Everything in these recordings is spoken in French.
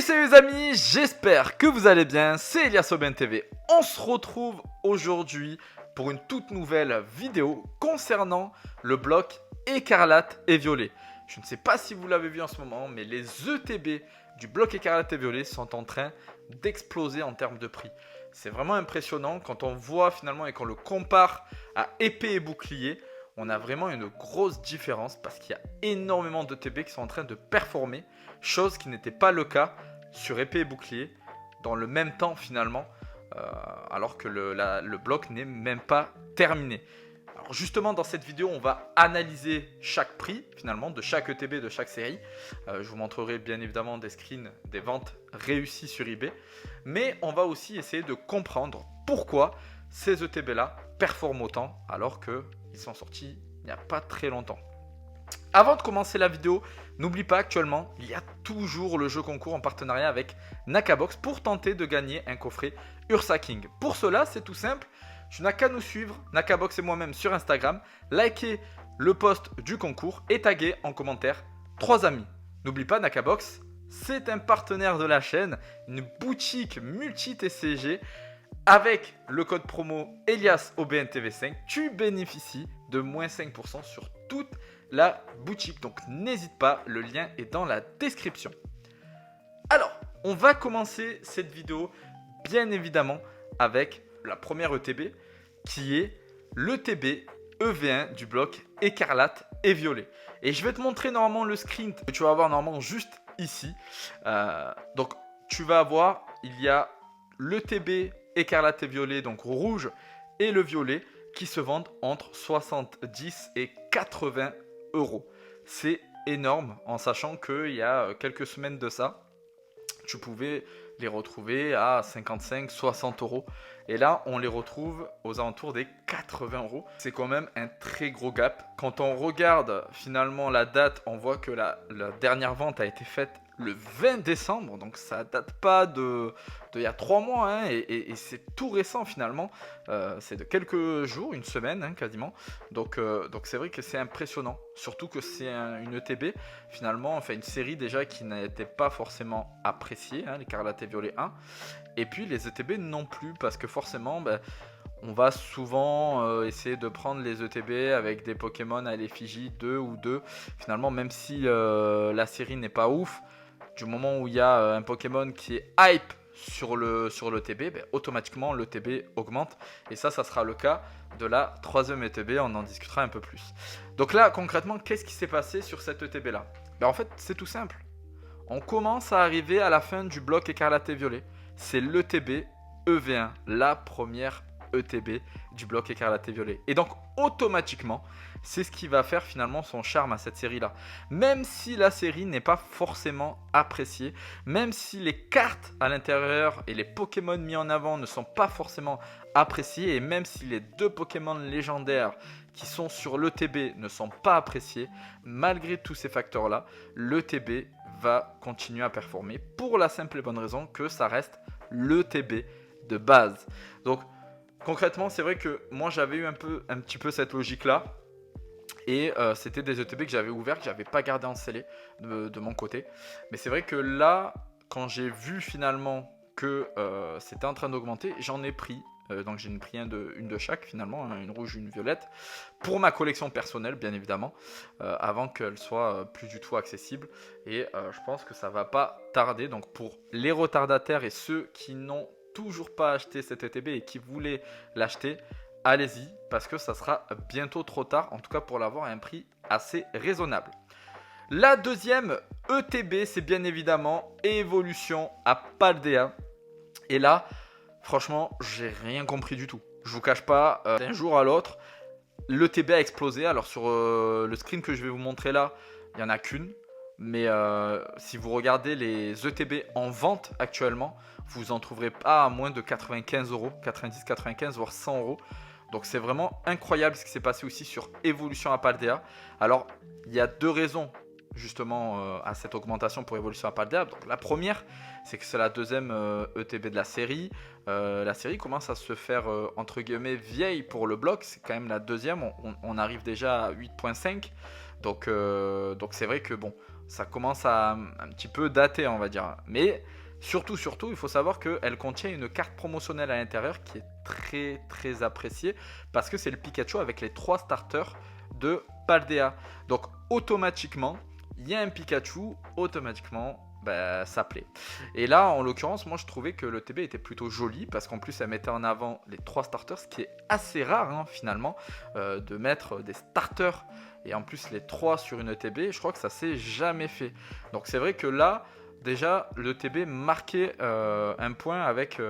Salut les amis, j'espère que vous allez bien, c'est Elias Aubin TV. On se retrouve aujourd'hui pour une toute nouvelle vidéo concernant le bloc écarlate et violet. Je ne sais pas si vous l'avez vu en ce moment, mais les ETB du bloc écarlate et violet sont en train d'exploser en termes de prix. C'est vraiment impressionnant quand on voit finalement et qu'on le compare à épée et bouclier. On a vraiment une grosse différence parce qu'il y a énormément d'ETB qui sont en train de performer, chose qui n'était pas le cas sur épée et bouclier dans le même temps finalement, alors que le bloc n'est même pas terminé. Alors justement dans cette vidéo on va analyser chaque prix finalement de chaque ETB de chaque série. Je vous montrerai bien évidemment des screens des ventes réussies sur eBay, mais on va aussi essayer de comprendre pourquoi ces ETB là performent autant alors qu'ils sont sortis il n'y a pas très longtemps. Avant de commencer la vidéo, n'oublie pas actuellement, il y a toujours le jeu concours en partenariat avec Nakabox pour tenter de gagner un coffret Ursa King. Pour cela, c'est tout simple, tu n'as qu'à nous suivre, Nakabox et moi-même sur Instagram, liker le post du concours et taguer en commentaire 3 amis. N'oublie pas, Nakabox, c'est un partenaire de la chaîne, une boutique multi-TCG. Avec le code promo EliasAubinTV5, tu bénéficies de moins 5% sur toute la boutique. Donc n'hésite pas, le lien est dans la description. Alors, on va commencer cette vidéo bien évidemment avec la première ETB qui est l'ETB EV1 du bloc écarlate et violet. Et je vais te montrer normalement le screen que tu vas avoir normalement juste ici. Donc tu vas avoir, il y a l'ETB écarlate et violet, donc rouge et le violet qui se vendent entre 70 et 80 euros. C'est énorme en sachant qu'il y a quelques semaines de ça, tu pouvais les retrouver à 55, 60 euros. Et là, on les retrouve aux alentours des 80 euros. C'est quand même un très gros gap. Quand on regarde finalement la date, on voit que la dernière vente a été faite le 20 décembre, donc ça date pas de il y a 3 mois, hein, et c'est tout récent finalement, c'est de quelques jours, une semaine hein, quasiment, donc c'est vrai que c'est impressionnant, surtout que c'est une ETB finalement, enfin une série déjà qui n'était pas forcément appréciée, hein, l'écarlate et violet 1, et puis les ETB non plus, parce que forcément, on va souvent essayer de prendre les ETB avec des Pokémon à l'effigie 2 ou 2, finalement même si la série n'est pas ouf, du moment où il y a un Pokémon qui est hype sur le TB, automatiquement le TB augmente. Et ça sera le cas de la troisième ETB, on en discutera un peu plus. Donc là, concrètement, qu'est-ce qui s'est passé sur cette ETB là? En fait, c'est tout simple. On commence à arriver à la fin du bloc écarlate et violet. C'est l'ETB EV1, la première ETB du bloc écarlate et violet. Et donc, automatiquement, c'est ce qui va faire finalement son charme à cette série-là. Même si la série n'est pas forcément appréciée, même si les cartes à l'intérieur et les Pokémon mis en avant ne sont pas forcément appréciés, et même si les 2 Pokémon légendaires qui sont sur l'ETB ne sont pas appréciés, malgré tous ces facteurs-là, l'ETB va continuer à performer pour la simple et bonne raison que ça reste l'ETB de base. Donc, concrètement, c'est vrai que moi j'avais eu un petit peu cette logique-là. Et c'était des ETB que j'avais ouverts, que j'avais pas gardé en scellé de mon côté. Mais c'est vrai que là, quand j'ai vu finalement que c'était en train d'augmenter, j'en ai pris. Donc j'ai pris une de chaque finalement, une rouge, une violette, pour ma collection personnelle bien évidemment, avant qu'elle soit plus du tout accessible. Et je pense que ça va pas tarder. Donc pour les retardataires et ceux qui n'ont toujours pas acheté cette ETB et qui voulaient l'acheter, allez-y, parce que ça sera bientôt trop tard, en tout cas pour l'avoir à un prix assez raisonnable. La deuxième ETB, c'est bien évidemment Évolution à Paldea. Et là, franchement, j'ai rien compris du tout. Je vous cache pas, d'un jour à l'autre, l'ETB a explosé. Alors sur le screen que je vais vous montrer là, il n'y en a qu'une. Mais si vous regardez les ETB en vente actuellement, vous en trouverez pas à moins de 95 euros, 90, 95 voire 100 euros. Donc c'est vraiment incroyable ce qui s'est passé aussi sur Évolution à Paldea. Alors il y a 2 raisons justement à cette augmentation pour Évolution à Paldea. Donc la première, c'est que c'est la deuxième ETB de la série. La série commence à se faire entre guillemets vieille pour le bloc. C'est quand même la deuxième, on arrive déjà à 8.5. Donc c'est vrai que bon, ça commence à un petit peu dater, on va dire. Mais surtout, il faut savoir qu'elle contient une carte promotionnelle à l'intérieur qui est très très appréciée parce que c'est le Pikachu avec les 3 starters de Paldea. Donc automatiquement, il y a un Pikachu, automatiquement, bah, ça plaît. Et là, en l'occurrence, moi je trouvais que le TB était plutôt joli parce qu'en plus elle mettait en avant les 3 starters, ce qui est assez rare hein, finalement, de mettre des starters et en plus les 3 sur une TB. Je crois que ça s'est jamais fait. Donc c'est vrai que là, déjà, le TB marquait un point avec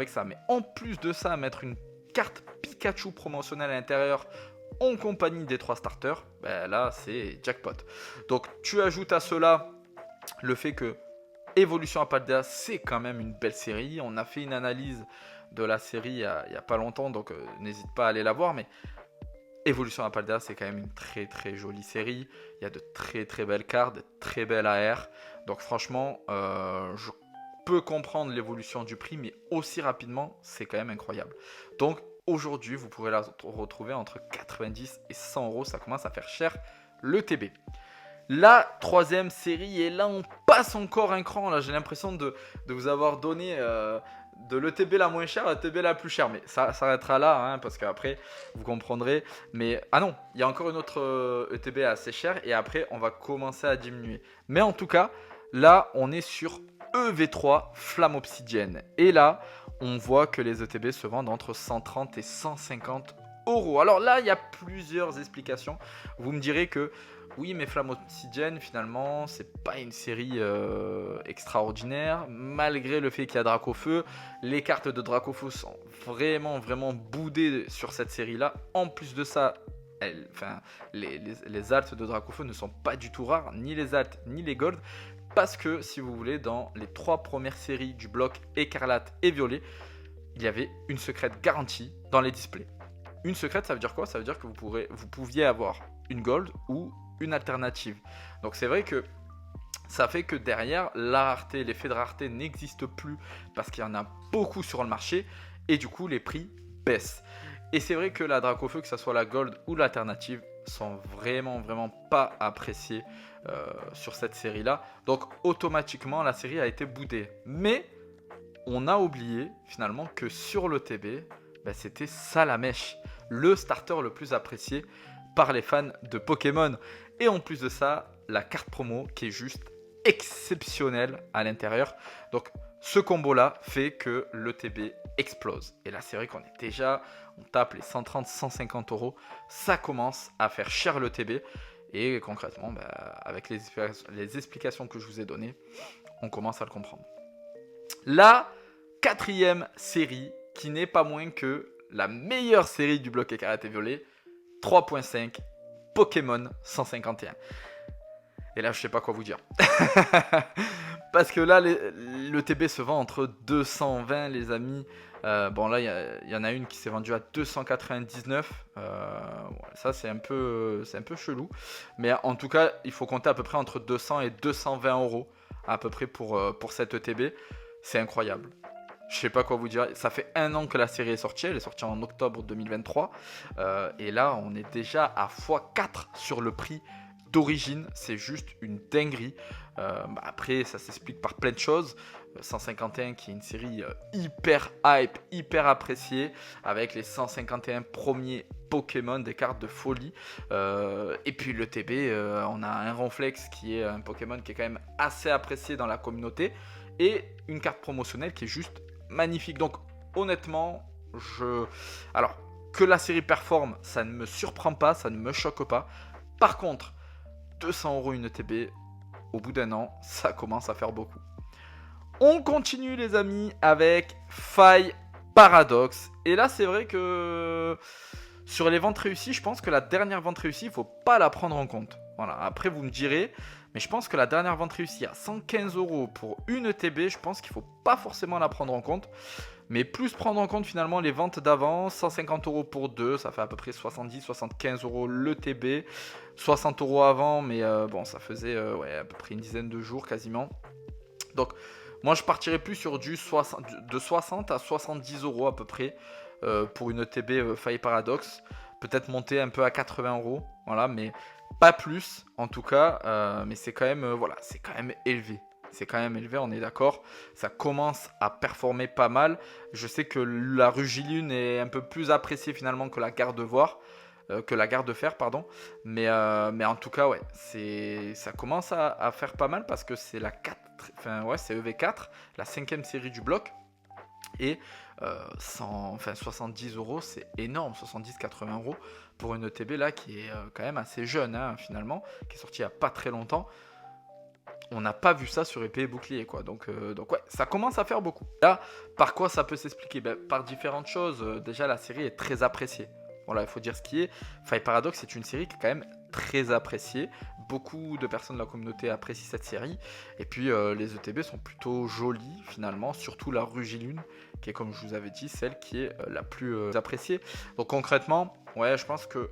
ça. Mais en plus de ça, mettre une carte Pikachu promotionnelle à l'intérieur en compagnie des 3 starters, ben là, c'est jackpot. Donc, tu ajoutes à cela le fait que Evolution Paldea, c'est quand même une belle série. On a fait une analyse de la série il y a pas longtemps, donc n'hésite pas à aller la voir. Mais Evolution Paldea, c'est quand même une très très jolie série. Il y a de très très belles cartes, de très belles AR. Donc franchement, je peux comprendre l'évolution du prix, mais aussi rapidement, c'est quand même incroyable. Donc aujourd'hui, vous pourrez la retrouver entre 90 et 100 euros. Ça commence à faire cher le TB. La troisième série, et là on passe encore un cran. Là j'ai l'impression de vous avoir donné de l'ETB la moins chère à l'ETB la plus chère. Mais ça s'arrêtera là hein, parce qu'après vous comprendrez. Mais ah non, il y a encore une autre ETB assez chère et après on va commencer à diminuer. Mais en tout cas, là on est sur EV3 Flamme Obsidienne. Et là on voit que les ETB se vendent entre 130 et 150 euros. Alors là il y a plusieurs explications. Vous me direz que oui, mais Flamme Obsidienne, finalement, c'est pas une série extraordinaire. Malgré le fait qu'il y a Dracofeu, les cartes de Dracofeu sont vraiment, vraiment boudées sur cette série-là. En plus de ça, les alts de Dracofeu ne sont pas du tout rares, ni les alts, ni les gold. Parce que, si vous voulez, dans les 3 premières séries du bloc écarlate et violet, il y avait une secrète garantie dans les displays. Une secrète, ça veut dire quoi? Ça veut dire que vous pouviez avoir une gold ou une alternative. Donc c'est vrai que ça fait que derrière, la rareté, l'effet de rareté n'existe plus parce qu'il y en a beaucoup sur le marché et du coup les prix baissent. Et c'est vrai que la Dracofeu, que ce soit la gold ou l'alternative, sont vraiment pas appréciés sur cette série là. Donc automatiquement la série a été boudée. Mais on a oublié finalement que sur le TB, c'était Salamèche, le starter le plus apprécié par les fans de Pokémon. Et en plus de ça, la carte promo qui est juste exceptionnelle à l'intérieur. Donc ce combo là fait que le TB explose. Et là c'est vrai qu'on est déjà, on tape les 130-150 euros. Ça commence à faire cher le TB. Et concrètement, avec les explications que je vous ai données, on commence à le comprendre. La 4e série, qui n'est pas moins que la meilleure série du bloc écarlate et violet, 3.5 Pokémon 151. Et là, je sais pas quoi vous dire. Parce que là, le TB se vend entre 220, les amis. Bon, là, il y en a une qui s'est vendue à 299. Ça, c'est un peu chelou. Mais en tout cas, il faut compter à peu près entre 200 et 220 euros à peu près pour cette ETB. C'est incroyable. Je sais pas quoi vous dire. Ça fait 1 an que la série est sortie. Elle est sortie en octobre 2023. Et là, on est déjà à x4 sur le prix d'origine. C'est juste une dinguerie. Après, ça s'explique par plein de choses. 151 qui est une série hyper hype, hyper appréciée. Avec les 151 premiers Pokémon, des cartes de folie. Et puis le TB, on a un Ronflex qui est un Pokémon qui est quand même assez apprécié dans la communauté. Et une carte promotionnelle qui est juste magnifique. Donc honnêtement, alors que la série performe, ça ne me surprend pas, ça ne me choque pas. Par contre, 200 euros une ETB, au bout d'1 an, ça commence à faire beaucoup. On continue les amis avec Faille Paradox. Et là c'est vrai que sur les ventes réussies, je pense que la dernière vente réussie, il ne faut pas la prendre en compte. Voilà. Après vous me direz, mais je pense que la dernière vente réussie à 115 euros pour une ETB, je pense qu'il ne faut pas forcément la prendre en compte. Mais plus prendre en compte finalement les ventes d'avant, 150 euros pour 2, ça fait à peu près 70-75 euros l'ETB. 60 euros avant, mais bon, ça faisait à peu près une dizaine de jours quasiment. Donc moi je partirais plus sur de 60 à 70 euros à peu près pour une ETB Faille Paradox. Peut-être monter un peu à 80 euros, voilà, mais Pas plus, en tout cas, mais c'est quand même, voilà, c'est quand même élevé. C'est quand même élevé, on est d'accord. Ça commence à performer pas mal. Je sais que la Rugilune est un peu plus appréciée finalement que la Gardevoir, que la Garde-Fer, pardon. Mais en tout cas, ouais, ça commence à faire pas mal parce que c'est la 4, enfin ouais, c'est EV4, la 5e série du bloc. Et 70 euros, c'est énorme, 70-80 euros pour une ETB là qui est quand même assez jeune hein, finalement, qui est sortie il n'y a pas très longtemps. On n'a pas vu ça sur épée et bouclier quoi, donc ouais, ça commence à faire beaucoup. Là, par quoi ça peut s'expliquer? Par différentes choses. Déjà, la série est très appréciée. Voilà, il faut dire ce qui est. Five Paradox, c'est une série qui est quand même très appréciée. Beaucoup de personnes de la communauté apprécient cette série. Et puis, les ETB sont plutôt jolies finalement, surtout la Rugilune, qui est, comme je vous avais dit, celle qui est la plus appréciée. Donc concrètement, ouais, je pense que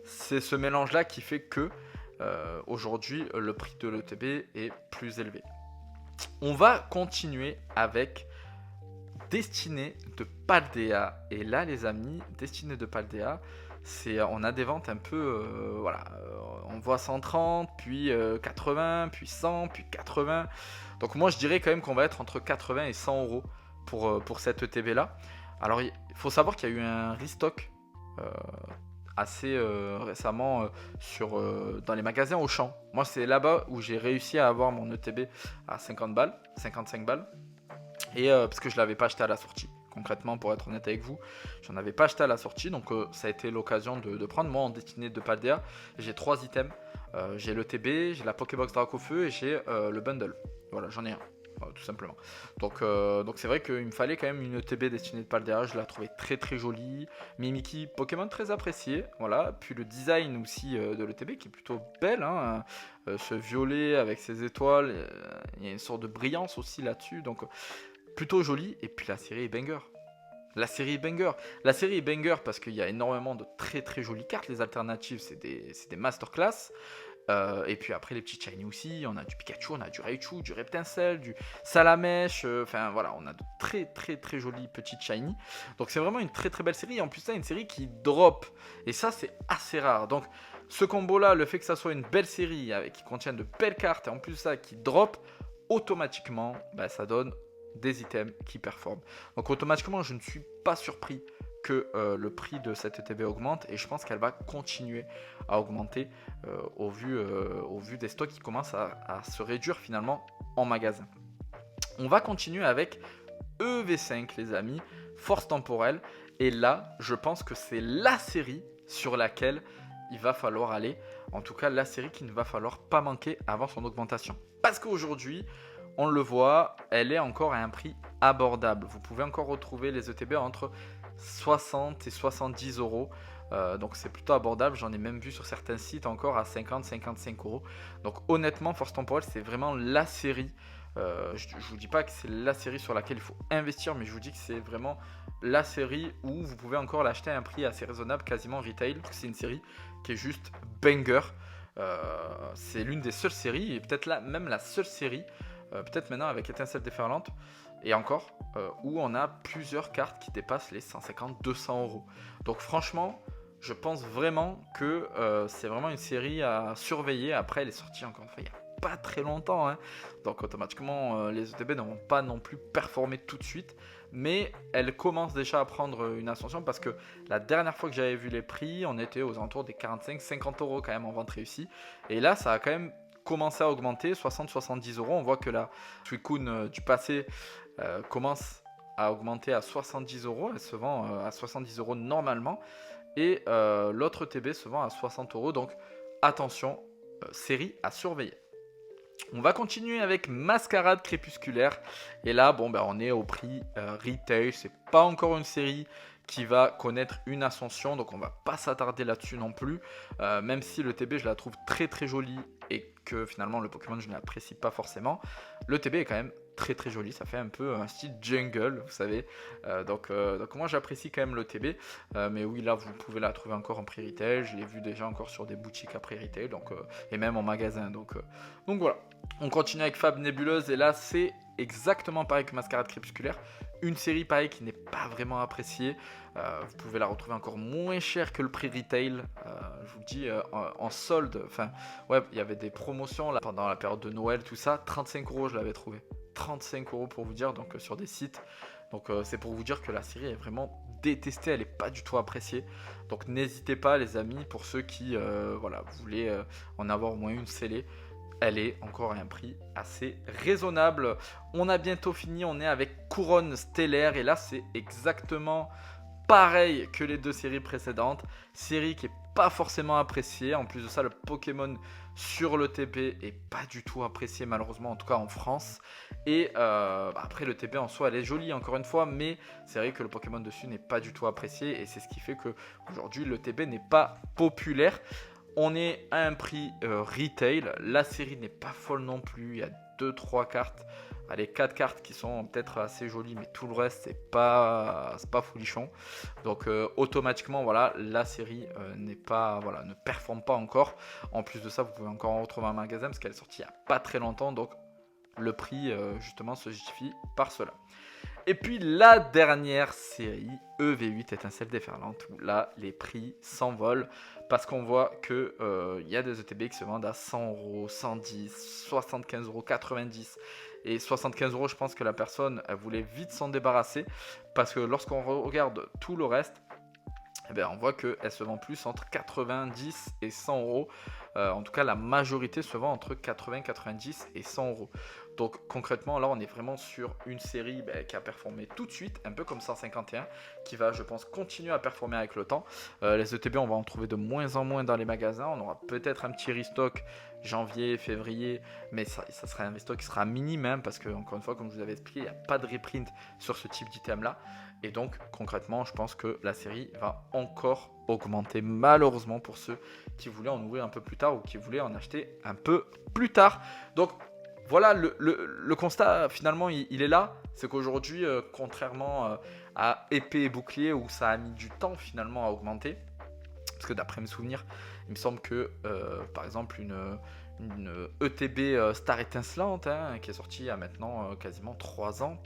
c'est ce mélange-là qui fait que aujourd'hui, le prix de l'ETB est plus élevé. On va continuer avec Destinée de Paldea. Et là, les amis, Destinée de Paldea, on a des ventes un peu, voilà, on voit 130, puis 80, puis 100, puis 80. Donc moi, je dirais quand même qu'on va être entre 80 et 100 euros pour cette ETB là. Alors, il faut savoir qu'il y a eu un restock assez récemment dans les magasins Auchan. Moi, c'est là-bas où j'ai réussi à avoir mon ETB à 50 balles, 55 balles. Et parce que je ne l'avais pas acheté à la sortie. Concrètement, pour être honnête avec vous, j'en avais pas acheté à la sortie. Donc, ça a été l'occasion de prendre. Moi, en Destinée de Paldea, j'ai 3 items. J'ai l'ETB, j'ai la Pokébox Dracofeu et j'ai le bundle. Voilà, j'en ai un. Tout simplement. Donc c'est vrai qu'il me fallait quand même une ETB Destinée de Paldea. Je la trouvais très très jolie. Mimikyu, Pokémon très apprécié. Voilà. Puis le design aussi de l'ETB qui est plutôt belle. Hein. Ce violet avec ses étoiles. Il y a une sorte de brillance aussi là-dessus. Donc plutôt joli. Et puis la série est banger. La série est banger. La série est banger parce qu'il y a énormément de très très jolies cartes. Les alternatives, c'est des masterclass. Et puis après les petits shiny aussi, on a du Pikachu, on a du Raichu, du Reptincelle, du Salamèche, enfin voilà, on a de très très très jolis petits shiny. Donc c'est vraiment une très très belle série, et en plus ça une série qui drop, et ça c'est assez rare. Donc ce combo là, le fait que ça soit une belle série qui contienne de belles cartes, et en plus ça qui drop, automatiquement ça donne des items qui performent. Donc automatiquement je ne suis pas surpris que le prix de cette ETB augmente, et je pense qu'elle va continuer à augmenter au vu des stocks qui commencent à se réduire finalement en magasin. On va continuer avec EV5 les amis, Force Temporelle, et là je pense que c'est la série sur laquelle il va falloir aller, en tout cas la série qu'il ne va falloir pas manquer avant son augmentation. Parce qu'aujourd'hui, on le voit, elle est encore à un prix abordable. Vous pouvez encore retrouver les ETB entre 60 et 70 euros. Donc c'est plutôt abordable. J'en ai même vu sur certains sites encore à 50-55 euros. Donc honnêtement, Force Temporelle, c'est vraiment la série. Je ne vous dis pas que c'est la série sur laquelle il faut investir, mais je vous dis que c'est vraiment la série où vous pouvez encore l'acheter à un prix assez raisonnable, quasiment retail. C'est une série qui est juste banger. C'est l'une des seules séries, et peut-être là même la seule série, peut-être maintenant avec Étincelle Déferlante, et encore, où on a plusieurs cartes qui dépassent les 150-200 euros. Donc franchement, je pense vraiment que c'est vraiment une série à surveiller. Après, elle est sortie encore une fois il n'y a pas très longtemps. Hein. Donc automatiquement, les ETB ne vont pas non plus performer tout de suite. Mais elle commence déjà à prendre une ascension, parce que la dernière fois que j'avais vu les prix, on était aux alentours des 45-50 euros quand même en vente réussie. Et là, ça a quand même commencé à augmenter, 60-70 euros. On voit que la Suicune du passé commence à augmenter à 70 euros. Elle se vend à 70 euros normalement. Et l'autre TB se vend à 60 euros. Donc attention, série à surveiller. On va continuer avec Mascarade Crépusculaire. Et là, on est au prix retail. C'est pas encore une série qui va connaître une ascension, donc on va pas s'attarder là-dessus non plus. Même si le TB, je la trouve très très jolie, et que finalement le Pokémon, je ne l'apprécie pas forcément. Le TB est quand même très très joli, ça fait un peu un style jungle, vous savez. Donc moi j'apprécie quand même le TB, mais oui, là vous pouvez la trouver encore en prix retail. Je l'ai vu déjà encore sur des boutiques à prix retail, et même en magasin. Donc voilà. On continue avec Fab Nébuleuse, et là c'est exactement pareil que Mascarade Crépusculaire. Une série pareil qui n'est pas vraiment appréciée. Vous pouvez la retrouver encore moins cher que le prix retail. Je vous le dis, en solde. Enfin, ouais, il y avait des promotions là, pendant la période de Noël, tout ça. 35 € je l'avais trouvé. 35 € pour vous dire, donc sur des sites. Donc c'est pour vous dire que la série est vraiment détestée, elle n'est pas du tout appréciée. Donc n'hésitez pas les amis, pour ceux qui voilà, voulaient en avoir au moins une scellée. Elle est encore à un prix assez raisonnable. On a bientôt fini, on est avec Couronne Stellaire. Et là c'est exactement pareil que les deux séries précédentes. Série qui est pas forcément appréciée. En plus de ça, le Pokémon sur le TP est pas du tout apprécié malheureusement, en tout cas en France. Et après le TP en soi elle est jolie encore une fois, mais c'est vrai que le Pokémon dessus n'est pas du tout apprécié. Et c'est ce qui fait que aujourd'hui le TP n'est pas populaire. On est à un prix retail. La série n'est pas folle non plus. Il y a 2-3 cartes. Allez, 4 cartes qui sont peut-être assez jolies, mais tout le reste, c'est pas folichon. Donc, automatiquement, voilà, la série ne performe pas encore. En plus de ça, vous pouvez encore en retrouver un magasin parce qu'elle est sortie il n'y a pas très longtemps. Donc, le prix, justement, se justifie par cela. Et puis la dernière série, EV8 Étincelle déferlante, où là les prix s'envolent parce qu'on voit que y a des ETB qui se vendent à 100 €, 110, 75 €, 90. Et 75 €, je pense que la personne elle voulait vite s'en débarrasser parce que lorsqu'on regarde tout le reste, eh bien, on voit qu'elle se vend plus entre 90 et 100 €. En tout cas, la majorité se vend entre 80, 90 et 100 €. Donc concrètement, là, on est vraiment sur une série qui a performé tout de suite, un peu comme 151, qui va, je pense, continuer à performer avec le temps. Les ETB, on va en trouver de moins en moins dans les magasins. On aura peut-être un petit restock janvier, février, mais ça sera un restock qui sera minime, hein, parce que, encore une fois, comme je vous avais expliqué, il n'y a pas de reprint sur ce type d'item-là. Et donc, concrètement, je pense que la série va encore augmenter, malheureusement, pour ceux qui voulaient en ouvrir un peu plus tard ou qui voulaient en acheter un peu plus tard. Donc, voilà, le constat, finalement, il est là. C'est qu'aujourd'hui, contrairement à épée et bouclier, où ça a mis du temps, finalement, à augmenter, parce que d'après mes souvenirs, il me semble que, par exemple, une ETB Star étincelante, hein, qui est sortie il y a maintenant quasiment 3 ans.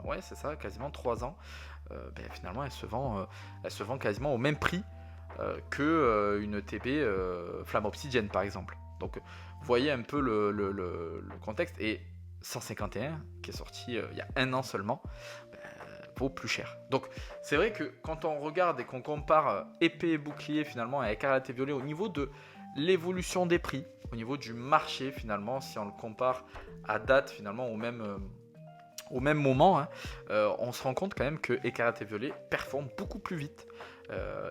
Ouais, c'est ça, quasiment 3 ans. Finalement, elle se vend quasiment au même prix qu'une ETB Flamme Obsidienne, par exemple. Donc, vous voyez un peu le contexte. Et 151, qui est sorti il y a 1 an seulement, vaut plus cher. Donc, c'est vrai que quand on regarde et qu'on compare épée et bouclier finalement à Écarlate et Violet au niveau de l'évolution des prix, au niveau du marché finalement, si on le compare à date finalement au même moment, hein, on se rend compte quand même que Écarlate et Violet performe beaucoup plus vite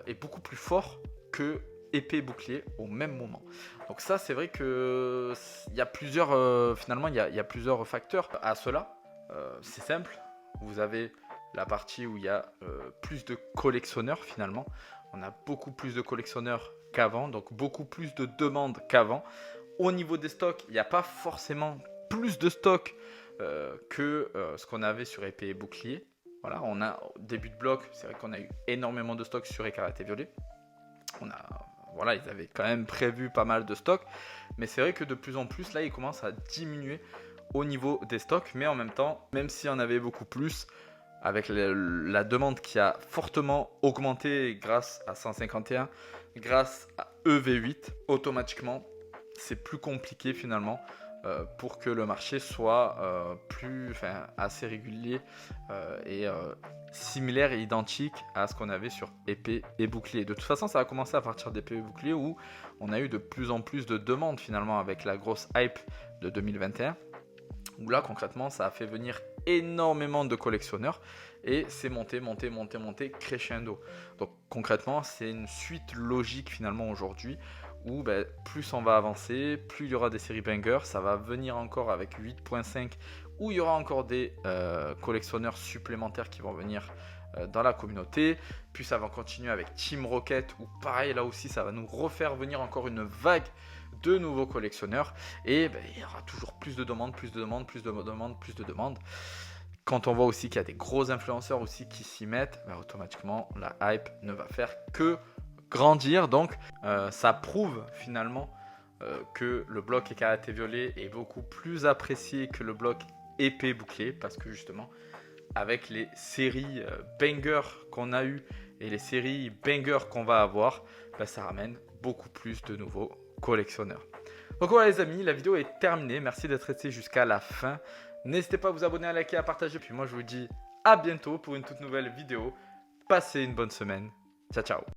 et beaucoup plus fort que épée et bouclier au même moment. Donc ça, c'est vrai que il y a plusieurs il y a plusieurs facteurs à cela. C'est simple, vous avez la partie où il y a plus de collectionneurs finalement. On a beaucoup plus de collectionneurs qu'avant, donc beaucoup plus de demandes qu'avant. Au niveau des stocks, il n'y a pas forcément plus de stocks que ce qu'on avait sur épée et bouclier. Voilà, on a au début de bloc, c'est vrai qu'on a eu énormément de stocks sur Écarlate et Violet. Voilà, ils avaient quand même prévu pas mal de stocks, mais c'est vrai que de plus en plus, là, ils commencent à diminuer au niveau des stocks, mais en même temps, même s'il y en avait beaucoup plus, avec la demande qui a fortement augmenté grâce à 151, grâce à EV8, automatiquement, c'est plus compliqué finalement pour que le marché soit assez régulier et similaire et identique à ce qu'on avait sur épée et bouclier. De toute façon, ça a commencé à partir d'épée et bouclier où on a eu de plus en plus de demandes finalement avec la grosse hype de 2021. Où là, concrètement, ça a fait venir énormément de collectionneurs et c'est monté crescendo. Donc concrètement, c'est une suite logique finalement aujourd'hui où plus on va avancer, plus il y aura des séries bangers. Ça va venir encore avec 8.5 où il y aura encore des collectionneurs supplémentaires qui vont venir dans la communauté. Puis ça va continuer avec Team Rocket où pareil, là aussi, ça va nous refaire venir encore une vague de nouveaux collectionneurs et il y aura toujours plus de demandes. Quand on voit aussi qu'il y a des gros influenceurs aussi qui s'y mettent, automatiquement la hype ne va faire que grandir. Donc ça prouve finalement que le bloc Écarlate et Violet est beaucoup plus apprécié que le bloc épée bouclée parce que justement, avec les séries banger qu'on a eu et les séries banger qu'on va avoir, bah, ça ramène beaucoup plus de nouveaux collectionneurs. Donc voilà les amis, la vidéo est terminée. Merci d'être resté jusqu'à la fin. N'hésitez pas à vous abonner, à liker, à partager. Puis moi je vous dis à bientôt pour une toute nouvelle vidéo. Passez une bonne semaine. Ciao ciao.